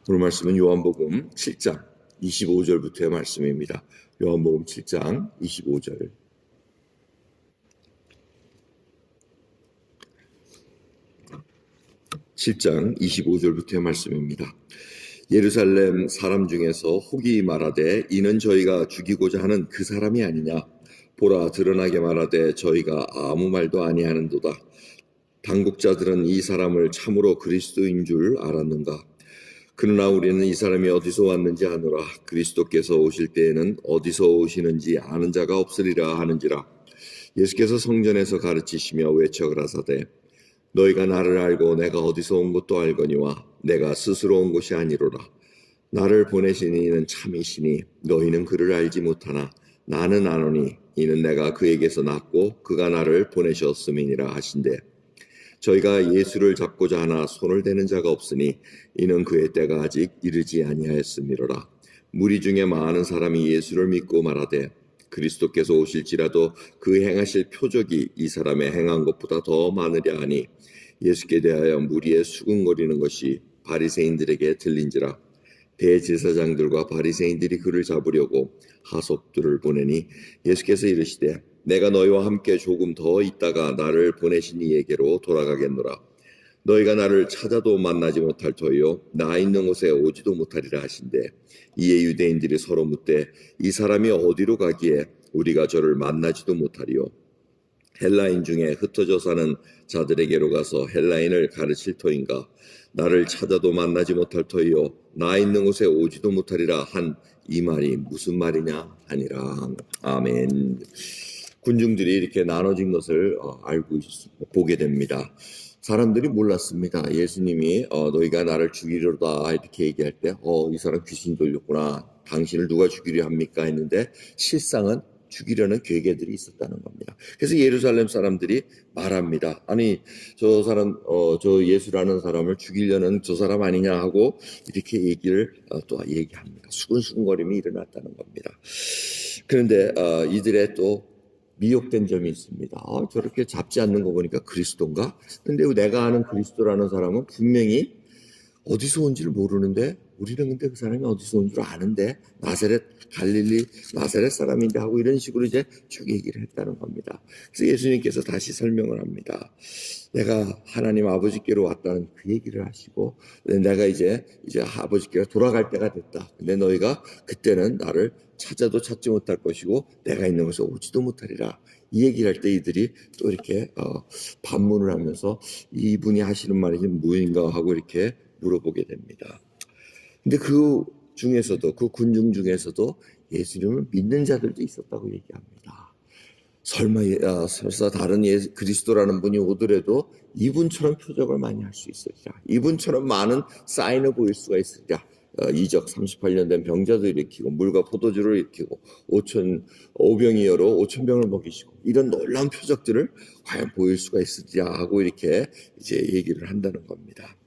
오늘 말씀은 요한복음 7장 25절부터의 말씀입니다. 요한복음 7장 25절. (7장 25절부터의) 말씀입니다. 예루살렘 사람 중에서 혹이 말하되 이는 저희가 죽이고자 하는 그 사람이 아니냐. 보라, 드러나게 말하되 저희가 아무 말도 아니하는도다. 당국자들은 이 사람을 참으로 그리스도인 줄 알았는가. 그러나 우리는 이 사람이 어디서 왔는지 아노라. 그리스도께서 오실 때에는 어디서 오시는지 아는 자가 없으리라 하는지라. 예수께서 성전에서 가르치시며 외쳐 가라사대 너희가 나를 알고 내가 어디서 온 것도 알거니와 내가 스스로 온 것이 아니로라. 나를 보내신 이는 참이시니 너희는 그를 알지 못하나 나는 아노니 이는 내가 그에게서 났고 그가 나를 보내셨음이니라 하신대. 저희가 예수를 잡고자 하나 손을 대는 자가 없으니 이는 그의 때가 아직 이르지 아니하였음이로라. 무리 중에 많은 사람이 예수를 믿고 말하되 그리스도께서 오실지라도 그 행하실 표적이 이 사람의 행한 것보다 더 많으랴 하니 예수께 대하여 무리에 수군거리는 것이 바리새인들에게 들린지라. 대제사장들과 바리새인들이 그를 잡으려고 하석들을 보내니 예수께서 이르시되 내가 너희와 함께 조금 더 있다가 나를 보내신 이에게로 돌아가겠노라. 너희가 나를 찾아도 만나지 못할 터이요 나 있는 곳에 오지도 못하리라 하신대. 이에 유대인들이 서로 묻되 이 사람이 어디로 가기에 우리가 저를 만나지도 못하리요. 헬라인 중에 흩어져 사는 자들에게로 가서 헬라인을 가르칠 터인가. 나를 찾아도 만나지 못할 터이요 나 있는 곳에 오지도 못하리라 한 이 말이 무슨 말이냐 하니라. 아멘. 군중들이 이렇게 나눠진 것을 보게 됩니다. 사람들이 몰랐습니다. 예수님이 너희가 나를 죽이려다 이렇게 얘기할 때 이 사람 귀신 들렸구나. 당신을 누가 죽이려 합니까? 했는데 실상은 죽이려는 계획들이 있었다는 겁니다. 그래서 예루살렘 사람들이 말합니다. 아니 저 사람 저 예수라는 사람을 죽이려는 저 사람 아니냐 하고 이렇게 얘기를 또 얘기합니다. 수근수근거림이 일어났다는 겁니다. 그런데 이들의 또 미혹된 점이 있습니다. 저렇게 잡지 않는 거 보니까 그리스도인가? 근데 내가 아는 그리스도라는 사람은 분명히 어디서 온지를 모르는데 우리는 근데 그 사람이 어디서 온 줄 아는데 나사렛 갈릴리 나사렛 사람인데 하고 이런 식으로 이제 쭉 얘기를 했다는 겁니다. 그래서 예수님께서 다시 설명을 합니다. 내가 하나님 아버지께로 왔다는 그 얘기를 하시고 내가 이제 아버지께로 돌아갈 때가 됐다. 근데 너희가 그때는 나를 찾아도 찾지 못할 것이고 내가 있는 곳에 오지도 못하리라. 이 얘기를 할 때 이들이 또 이렇게 반문을 하면서 이분이 하시는 말이 뭐인가 하고 이렇게 물어보게 됩니다. 근데 그 중에서도 그 군중 중에서도 예수님을 믿는 자들도 있었다고 얘기합니다. 설사 다른 그리스도라는 분이 오더라도 이분처럼 표적을 많이 할 수 있으리라. 이분처럼 많은 사인을 보일 수가 있으리라. 이적 38년 된 병자도 일으키고 물과 포도주를 일으키고 5병이어로 5,000병을 먹이시고 이런 놀라운 표적들을 과연 보일 수가 있으리라 하고 이렇게 이제 얘기를 한다는 겁니다.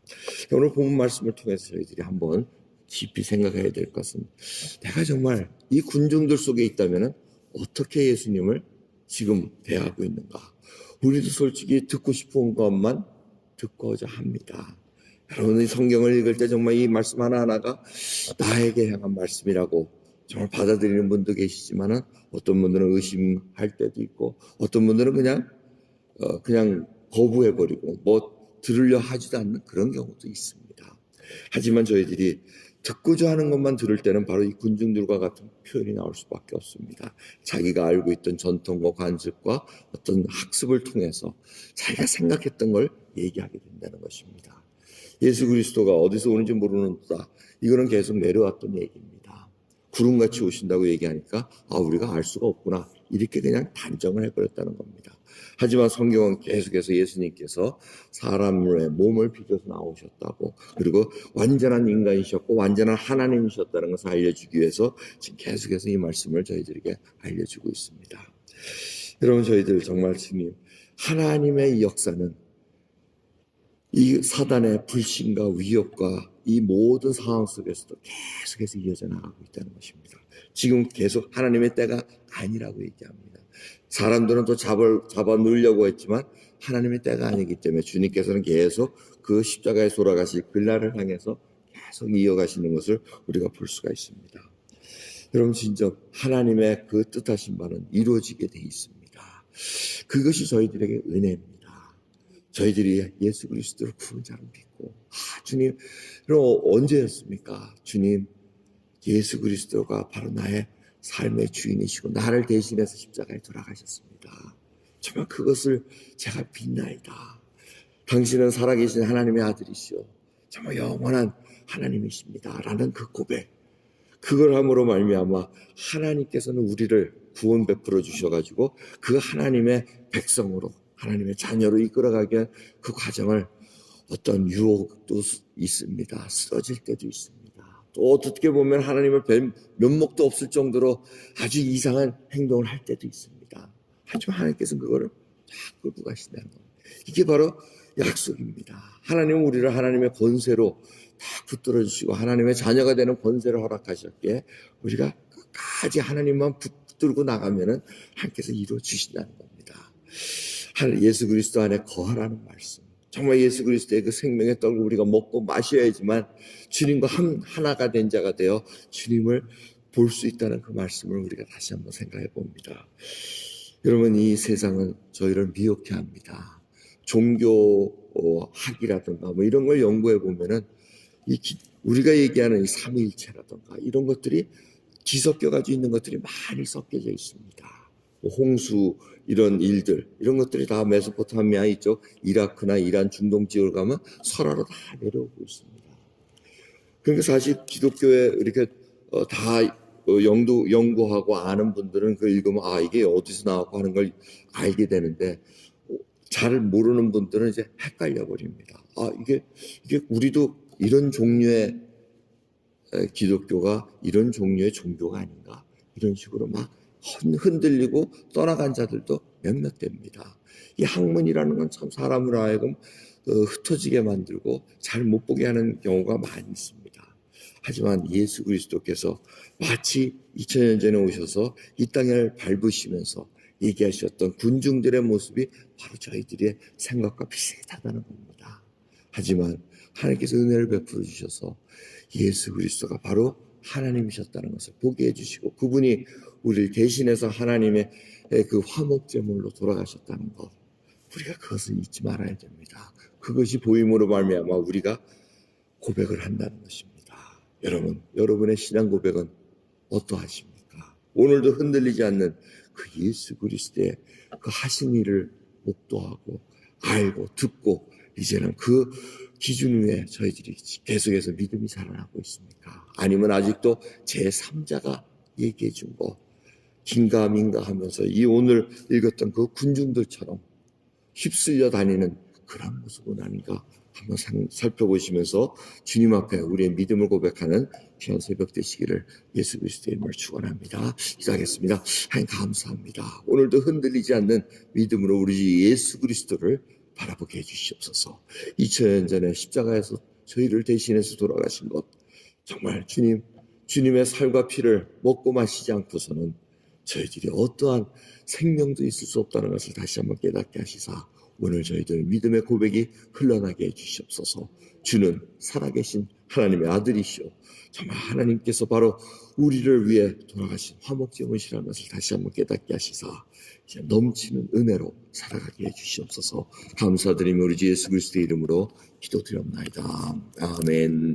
오늘 본문 말씀을 통해서 저희들이 한번 깊이 생각해야 될 것은 내가 정말 이 군중들 속에 있다면 어떻게 예수님을 지금 대하고 있는가. 우리도 솔직히 듣고 싶은 것만 듣고자 합니다. 여러분이 성경을 읽을 때 정말 이 말씀 하나하나가 나에게 향한 말씀이라고 정말 받아들이는 분도 계시지만은 어떤 분들은 의심할 때도 있고 어떤 분들은 그냥 거부해버리고 들으려 하지도 않는 그런 경우도 있습니다. 하지만 저희들이 듣고자 하는 것만 들을 때는 바로 이 군중들과 같은 표현이 나올 수밖에 없습니다. 자기가 알고 있던 전통과 관습과 어떤 학습을 통해서 자기가 생각했던 걸 얘기하게 된다는 것입니다. 예수 그리스도가 어디서 오는지 모르는다. 이거는 계속 내려왔던 얘기입니다. 구름같이 오신다고 얘기하니까 우리가 알 수가 없구나. 이렇게 그냥 단정을 해버렸다는 겁니다. 하지만 성경은 계속해서 예수님께서 사람의 몸을 빚어서 나오셨다고 그리고 완전한 인간이셨고 완전한 하나님이셨다는 것을 알려주기 위해서 지금 계속해서 이 말씀을 저희들에게 알려주고 있습니다. 여러분 저희들 정말 지금 하나님의 이 역사는 이 사단의 불신과 위협과 이 모든 상황 속에서도 계속해서 이어져 나가고 있다는 것입니다. 지금 계속 하나님의 때가 아니라고 얘기합니다. 사람들은 또 잡아 넣으려고 했지만 하나님의 때가 아니기 때문에 주님께서는 계속 그 십자가에 돌아가실 그날을 향해서 계속 이어가시는 것을 우리가 볼 수가 있습니다. 여러분, 진짜 하나님의 그 뜻하신 바는 이루어지게 돼 있습니다. 그것이 저희들에게 은혜입니다. 저희들이 예수 그리스도를 구원자로 믿고, 주님, 그럼 언제였습니까? 주님, 예수 그리스도가 바로 나의 삶의 주인이시고 나를 대신해서 십자가에 돌아가셨습니다. 정말 그것을 제가 믿나이다. 당신은 살아계신 하나님의 아들이시오, 정말 영원한 하나님이십니다 라는 그 고백, 그걸 함으로 말미암아 하나님께서는 우리를 구원 베풀어 주셔가지고 그 하나님의 백성으로, 하나님의 자녀로 이끌어가기 위한 그 과정을, 어떤 유혹도 있습니다. 쓰러질 때도 있습니다. 또 어떻게 보면 하나님을 뵐 면목도 없을 정도로 아주 이상한 행동을 할 때도 있습니다. 하지만 하나님께서는 그거를 다 끌고 가신다는 겁니다. 이게 바로 약속입니다. 하나님은 우리를 하나님의 권세로 다 붙들어 주시고 하나님의 자녀가 되는 권세를 허락하셨기에 우리가 끝까지 하나님만 붙들고 나가면은 하나님께서 이루어 주신다는 겁니다. 예수 그리스도 안에 거하라는 말씀. 정말 예수 그리스도의 그 생명의 떡을 우리가 먹고 마셔야지만 주님과 하나가 된 자가 되어 주님을 볼 수 있다는 그 말씀을 우리가 다시 한번 생각해 봅니다. 여러분, 이 세상은 저희를 미혹해 합니다. 종교학이라든가 뭐 이런 걸 연구해 보면은 우리가 얘기하는 이 삼위일체라든가 이런 것들이 뒤섞여 가지고 있는 것들이 많이 섞여져 있습니다. 홍수, 이런 일들, 이런 것들이 다 메소포타미아 이쪽 이라크나 이란 중동 지역을 가면 설화로 다 내려오고 있습니다. 그러니까 사실 기독교에 이렇게 다 연구하고 아는 분들은 그걸 읽으면 이게 어디서 나왔고 하는 걸 알게 되는데, 잘 모르는 분들은 이제 헷갈려 버립니다. 이게 우리도 이런 종류의 기독교가 이런 종류의 종교가 아닌가, 이런 식으로 막 흔들리고 떠나간 자들도 몇몇 됩니다. 이 학문이라는 건 참 사람을 하여금 흩어지게 만들고 잘 못 보게 하는 경우가 많이 있습니다. 하지만 예수 그리스도께서 마치 2000년 전에 오셔서 이 땅을 밟으시면서 얘기하셨던 군중들의 모습이 바로 저희들의 생각과 비슷하다는 겁니다. 하지만 하나님께서 은혜를 베풀어 주셔서 예수 그리스도가 바로 하나님이셨다는 것을 보게 해주시고, 그분이 우리를 대신해서 하나님의 그 화목제물로 돌아가셨다는 것, 우리가 그것을 잊지 말아야 됩니다. 그것이 보임으로 말미암아 우리가 고백을 한다는 것입니다. 여러분, 여러분의 신앙 고백은 어떠하십니까? 오늘도 흔들리지 않는 그 예수 그리스도의 그 하신 일을 목도하고 알고 듣고 이제는 그 기준 위에 저희들이 계속해서 믿음이 자라나고 있습니까? 아니면 아직도 제3자가 얘기해 준 거 긴가민가 하면서 이 오늘 읽었던 그 군중들처럼 휩쓸려 다니는 그런 모습은 아닌가 한번 살펴보시면서 주님 앞에 우리의 믿음을 고백하는 귀한 새벽 되시기를 예수 그리스도의 이름으로 축원합니다. 기도하겠습니다. 하나님 감사합니다. 오늘도 흔들리지 않는 믿음으로 우리 예수 그리스도를 바라보게 해주시옵소서. 2000년 전에 십자가에서 저희를 대신해서 돌아가신 것, 정말 주님의 살과 피를 먹고 마시지 않고서는 저희들이 어떠한 생명도 있을 수 없다는 것을 다시 한번 깨닫게 하시사 오늘 저희들 믿음의 고백이 흘러나게 해주시옵소서. 주는 살아계신 하나님의 아들이시오, 정말 하나님께서 바로 우리를 위해 돌아가신 화목제물이라는 것을 다시 한번 깨닫게 하시사 이제 넘치는 은혜로 살아가게 해주시옵소서. 감사드리며 우리 주 예수 그리스도의 이름으로 기도드렸나이다. 아멘.